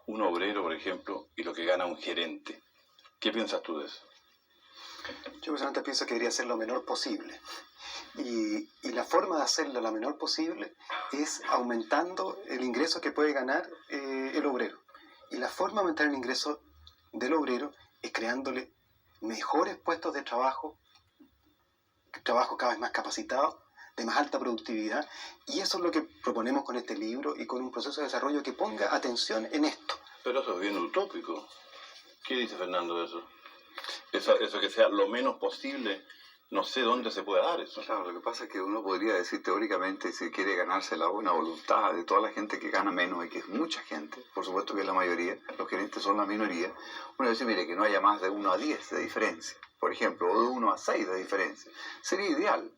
A: un obrero, por ejemplo, y lo que gana un gerente? ¿Qué piensas tú de eso?
B: Yo personalmente pienso que debería ser lo menor posible. Y la forma de hacerlo lo menor posible es aumentando el ingreso que puede ganar el obrero. Y la forma de aumentar el ingreso del obrero es creándole mejores puestos de trabajo cada vez más capacitados, de más alta productividad. Y eso es lo que proponemos con este libro y con un proceso de desarrollo que ponga atención en esto.
A: Pero eso es bien utópico. ¿Qué dice Fernando de eso? Eso que sea lo menos posible, no sé dónde se puede dar eso.
D: Claro, lo que pasa es que uno podría decir teóricamente, si quiere ganarse la buena voluntad de toda la gente que gana menos, y que es mucha gente, por supuesto que es la mayoría, los gerentes son la minoría, uno dice, mire, que no haya más de 1 a 10 de diferencia, por ejemplo, o de 1 a 6 de diferencia. Sería ideal,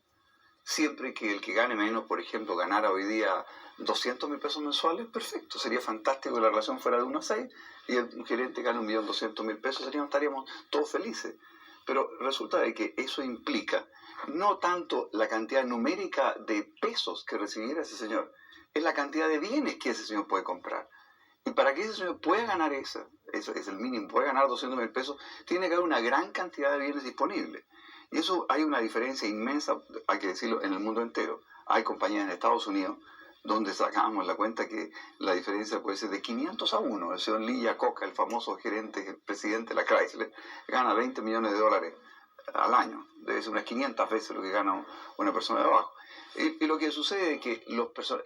D: siempre que el que gane menos, por ejemplo, ganara hoy día 200.000 pesos mensuales, perfecto, sería fantástico que la relación fuera de 1 a 6, y el gerente gana 1.200.000 pesos, estaríamos todos felices. Pero resulta de que eso implica no tanto la cantidad numérica de pesos que recibiera ese señor, es la cantidad de bienes que ese señor puede comprar. Y para que ese señor pueda ganar eso es el mínimo, puede ganar 200.000 pesos, tiene que haber una gran cantidad de bienes disponibles. Y eso hay una diferencia inmensa, hay que decirlo, en el mundo entero. Hay compañías en Estados Unidos donde sacábamos la cuenta que la diferencia puede ser de 500 a 1. El señor Lee Iacocca, el famoso gerente, el presidente de la Chrysler, gana $20 millones al año. Debe ser unas 500 veces lo que gana una persona de abajo. Y lo que sucede es que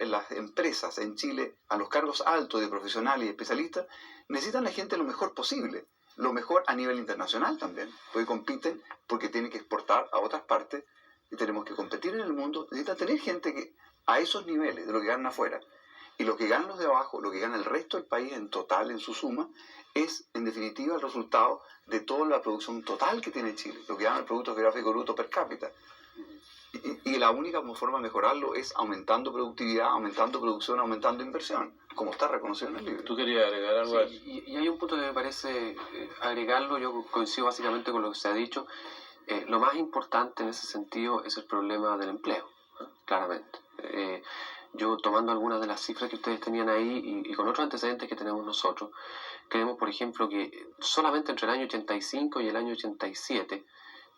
D: las empresas en Chile, a los cargos altos de profesionales y especialistas, necesitan a la gente lo mejor posible. Lo mejor a nivel internacional también. Porque compiten porque tienen que exportar a otras partes y tenemos que competir en el mundo. Necesitan tener gente que a esos niveles de lo que ganan afuera, y lo que ganan los de abajo, lo que gana el resto del país en total, en su suma, es en definitiva el resultado de toda la producción total que tiene Chile, lo que llama el Producto Geográfico Bruto per cápita. Y la única forma de mejorarlo es aumentando productividad, aumentando producción, aumentando inversión, como está reconocido en el libro.
A: ¿Tú querías agregar algo?
C: Sí, y hay un punto que me parece agregarlo, yo coincido básicamente con lo que se ha dicho. Lo más importante en ese sentido es el problema del empleo, claramente. Yo, tomando algunas de las cifras que ustedes tenían ahí y con otros antecedentes que tenemos nosotros, creemos, por ejemplo, que solamente entre el año 85 y el año 87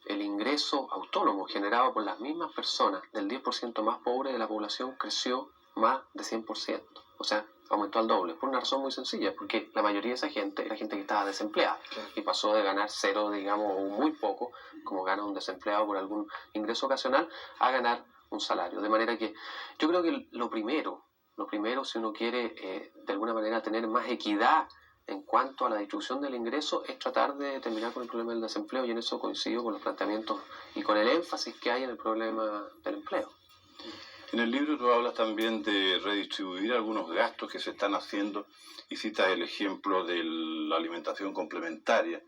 C: el ingreso autónomo generado por las mismas personas del 10% más pobre de la población creció más de 100%. O sea, aumentó al doble, por una razón muy sencilla, porque la mayoría de esa gente era gente que estaba desempleada y pasó de ganar cero, digamos, o muy poco, como gana un desempleado por algún ingreso ocasional, a ganar un salario. De manera que yo creo que lo primero, si uno quiere de alguna manera tener más equidad en cuanto a la distribución del ingreso, es tratar de terminar con el problema del desempleo, y en eso coincido con los planteamientos y con el énfasis que hay en el problema del empleo.
A: En el libro tú hablas también de redistribuir algunos gastos que se están haciendo y citas el ejemplo de la alimentación complementaria.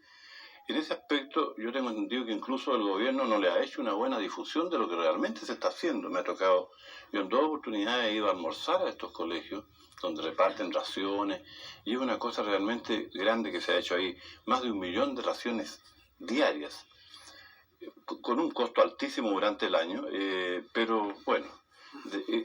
A: En ese aspecto yo tengo entendido que incluso el gobierno no le ha hecho una buena difusión de lo que realmente se está haciendo. Me ha tocado, yo en 2 oportunidades he ido a almorzar a estos colegios donde reparten raciones, y es una cosa realmente grande que se ha hecho ahí, más de 1 millón de raciones diarias, con un costo altísimo durante el año, pero bueno,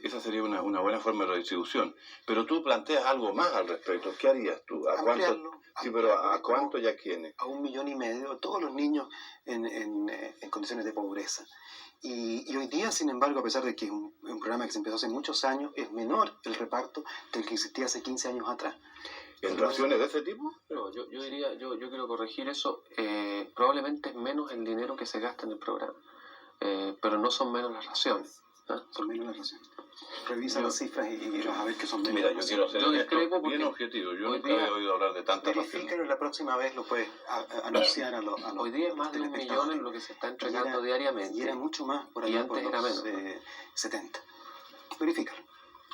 A: esa sería una buena forma de redistribución. Pero tú planteas algo más al respecto. ¿Qué harías tú? ¿A cuánto? Sí, pero ¿a cuánto y a quiénes?
B: A 1,5 millones, todos los niños en condiciones de pobreza. Y hoy día, sin embargo, a pesar de que es un programa que se empezó hace muchos años, es menor el reparto del que existía hace 15 años atrás.
A: ¿En raciones de ese tipo?
C: No, yo diría, yo quiero corregir eso. Probablemente es menos el dinero que se gasta en el programa, pero no son menos las raciones.
B: Son menos las raciones. Revisa las cifras y vas a ver que son menos.
A: Mira, yo quiero ser
C: discrepo
A: bien objetivo. Yo nunca había oído hablar de tantas raciones.
B: Verifícalo y la próxima vez lo puedes anunciar a los
C: Hoy día es más de 1 millón en lo que se está entregando diariamente.
B: Y era mucho más por
C: Y
B: allá,
C: antes
B: por
C: era
B: los,
C: menos.
B: 70. Verifícalo.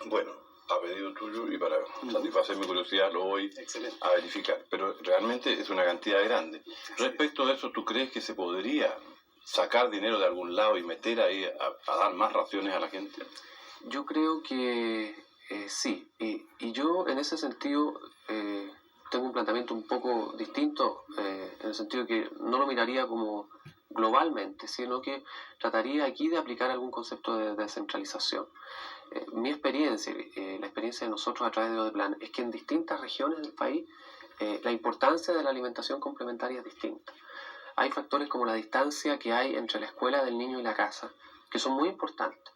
A: Bueno, a pedido tuyo y para satisfacer mi curiosidad lo voy a verificar. Pero realmente es una cantidad grande. Respecto de eso, ¿tú crees que se podría sacar dinero de algún lado y meter ahí a dar más raciones a la gente?
C: Yo creo que sí. Y yo en ese sentido tengo un planteamiento un poco distinto, en el sentido que no lo miraría como globalmente, sino que trataría aquí de aplicar algún concepto de descentralización. Mi experiencia, la experiencia de nosotros a través de ODEPLAN, es que en distintas regiones del país la importancia de la alimentación complementaria es distinta. Hay factores como la distancia que hay entre la escuela del niño y la casa, que son muy importantes.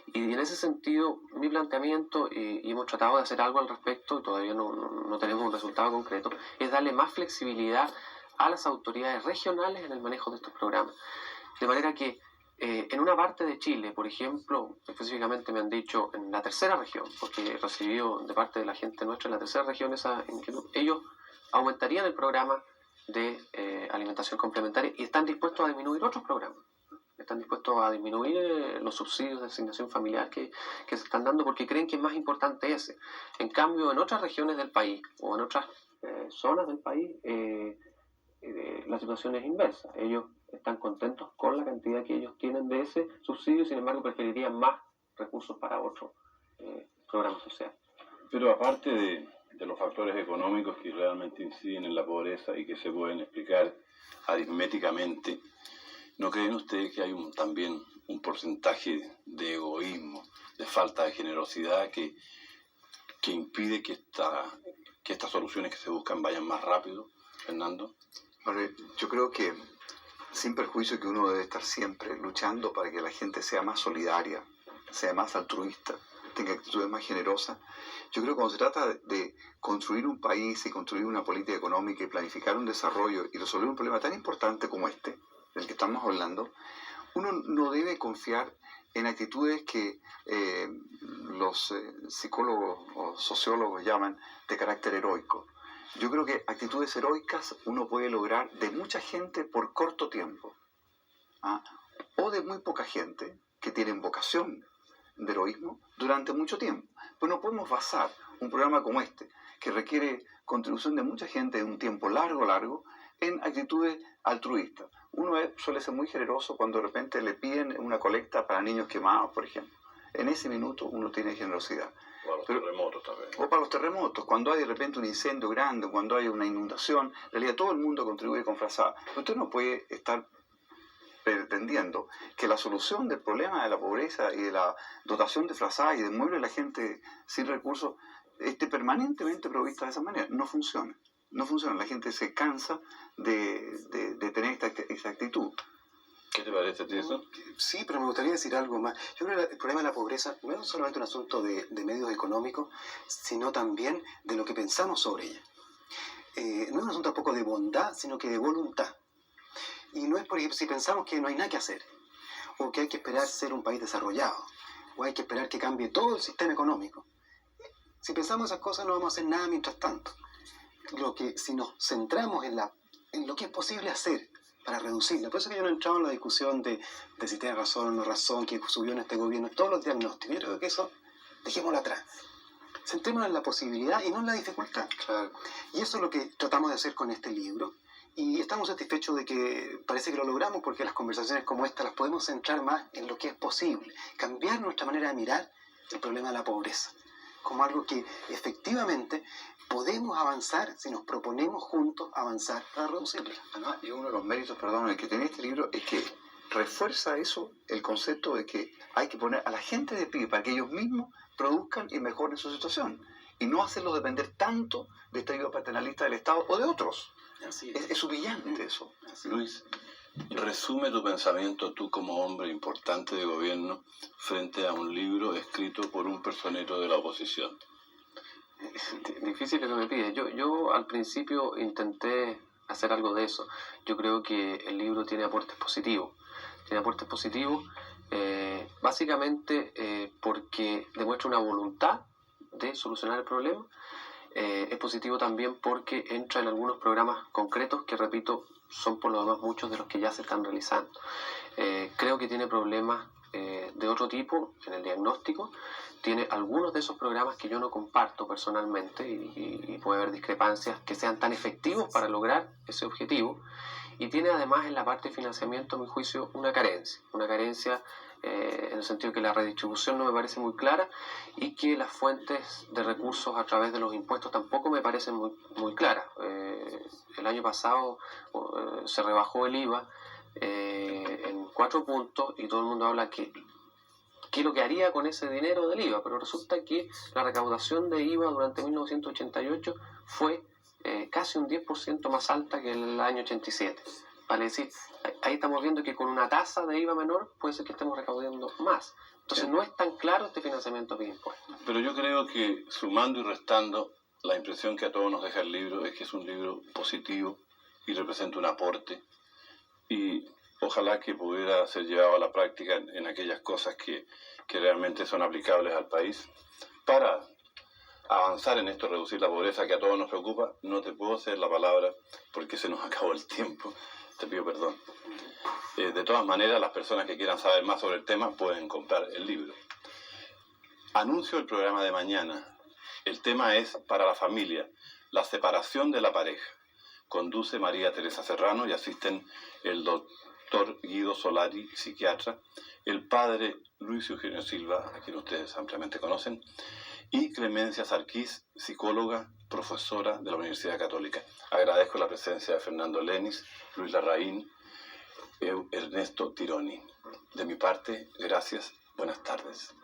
C: Y en ese sentido, mi planteamiento, y hemos tratado de hacer algo al respecto, y todavía no tenemos un resultado concreto, es darle más flexibilidad a las autoridades regionales en el manejo de estos programas. De manera que en una parte de Chile, por ejemplo, específicamente me han dicho en la tercera región, porque he recibido de parte de la gente nuestra en la tercera región esa inquietud, ellos aumentarían el programa de alimentación complementaria y están dispuestos a disminuir otros programas. Están dispuestos a disminuir los subsidios de asignación familiar que se están dando porque creen que es más importante ese. En cambio, en otras regiones del país o en otras zonas del país, la situación es inversa. Ellos están contentos con la cantidad que ellos tienen de ese subsidio, sin embargo, preferirían más recursos para otros programas sociales.
A: Pero aparte de los factores económicos que realmente inciden en la pobreza y que se pueden explicar aritméticamente, ¿no creen ustedes que hay también un porcentaje de egoísmo, de falta de generosidad que impide que estas soluciones que se buscan vayan más rápido, Fernando?
D: Bueno, yo creo que, sin perjuicio que uno debe estar siempre luchando para que la gente sea más solidaria, sea más altruista, tenga actitudes más generosas, yo creo que cuando se trata de construir un país y construir una política económica y planificar un desarrollo y resolver un problema tan importante como este, del que estamos hablando, uno no debe confiar en actitudes que los psicólogos o sociólogos llaman de carácter heroico. Yo creo que actitudes heroicas uno puede lograr de mucha gente por corto tiempo, o de muy poca gente que tienen vocación de heroísmo durante mucho tiempo. Pues no podemos basar un programa como este, que requiere contribución de mucha gente en un tiempo largo, en actitudes altruistas. Uno suele ser muy generoso cuando de repente le piden una colecta para niños quemados, por ejemplo. En ese minuto uno tiene generosidad.
A: O a los terremotos también.
D: O para los terremotos, cuando hay de repente un incendio grande, cuando hay una inundación, en realidad todo el mundo contribuye con frazada. Usted no puede estar pretendiendo que la solución del problema de la pobreza y de la dotación de frazada y de muebles de la gente sin recursos esté permanentemente provista de esa manera. No funciona. No funciona. La gente se cansa de tener esta actitud.
A: ¿Qué te parece, Tieso?
B: Sí, pero me gustaría decir algo más. Yo creo que el problema de la pobreza no es solamente un asunto de medios económicos, sino también de lo que pensamos sobre ella. No es un asunto tampoco de bondad, sino que de voluntad. Y no es por ejemplo si pensamos que no hay nada que hacer, o que hay que esperar ser un país desarrollado, o hay que esperar que cambie todo el sistema económico. Si pensamos esas cosas no vamos a hacer nada mientras tanto. Si nos centramos en lo que es posible hacer para reducirla. Por eso que yo no he entrado en la discusión de si tiene razón o no razón, que subió en este gobierno, todos los diagnósticos. Yo creo que eso dejémoslo atrás. Centrémonos en la posibilidad y no en la dificultad.
D: Claro.
B: Y eso es lo que tratamos de hacer con este libro. Y estamos satisfechos de que parece que lo logramos porque las conversaciones como esta las podemos centrar más en lo que es posible. Cambiar nuestra manera de mirar el problema de la pobreza como algo que efectivamente podemos avanzar si nos proponemos juntos avanzar para reducirla.
D: Además, y uno de los méritos, perdón, el que tiene este libro es que refuerza eso el concepto de que hay que poner a la gente de pie para que ellos mismos produzcan y mejoren su situación y no hacerlo depender tanto de esta ayuda paternalista del Estado o de otros. Es humillante eso.
A: Luis, resume tu pensamiento tú como hombre importante de gobierno frente a un libro escrito por un personero de la oposición.
C: Difícil lo que me pides. Yo al principio intenté hacer algo de eso. Yo creo que el libro tiene aportes positivos. Básicamente porque demuestra una voluntad de solucionar el problema. Es positivo también porque entra en algunos programas concretos que, repito, son por lo demás muchos de los que ya se están realizando. Creo que tiene problemas de otro tipo en el diagnóstico. Tiene algunos de esos programas que yo no comparto personalmente y puede haber discrepancias que sean tan efectivos para lograr ese objetivo. Y tiene además en la parte de financiamiento, a mi juicio, una carencia en el sentido que la redistribución no me parece muy clara y que las fuentes de recursos a través de los impuestos tampoco me parecen muy claras. El año pasado se rebajó el IVA en 4 puntos y todo el mundo habla que qué es lo que haría con ese dinero del IVA, pero resulta que la recaudación de IVA durante 1988 fue casi un 10% más alta que el año 87. Vale decir, ahí estamos viendo que con una tasa de IVA menor puede ser que estemos recaudando más. Entonces no es tan claro este financiamiento de impuestos.
A: Pero yo creo que sumando y restando, la impresión que a todos nos deja el libro es que es un libro positivo y representa un aporte y ojalá que pudiera ser llevado a la práctica en aquellas cosas que realmente son aplicables al país para avanzar en esto, reducir la pobreza que a todos nos preocupa. No te puedo hacer la palabra porque se nos acabó el tiempo, te pido perdón. De todas maneras, las personas que quieran saber más sobre el tema pueden comprar el libro. Anuncio el programa de mañana. El tema es para la familia, la separación de la pareja. Conduce María Teresa Serrano y asisten el doctor Guido Solari, psiquiatra, el padre Luis Eugenio Silva, a quien ustedes ampliamente conocen, y Clemencia Sarquís, psicóloga, profesora de la Universidad Católica. Agradezco la presencia de Fernando Lenis, Luis Larraín, Ernesto Tironi. De mi parte, gracias, buenas tardes.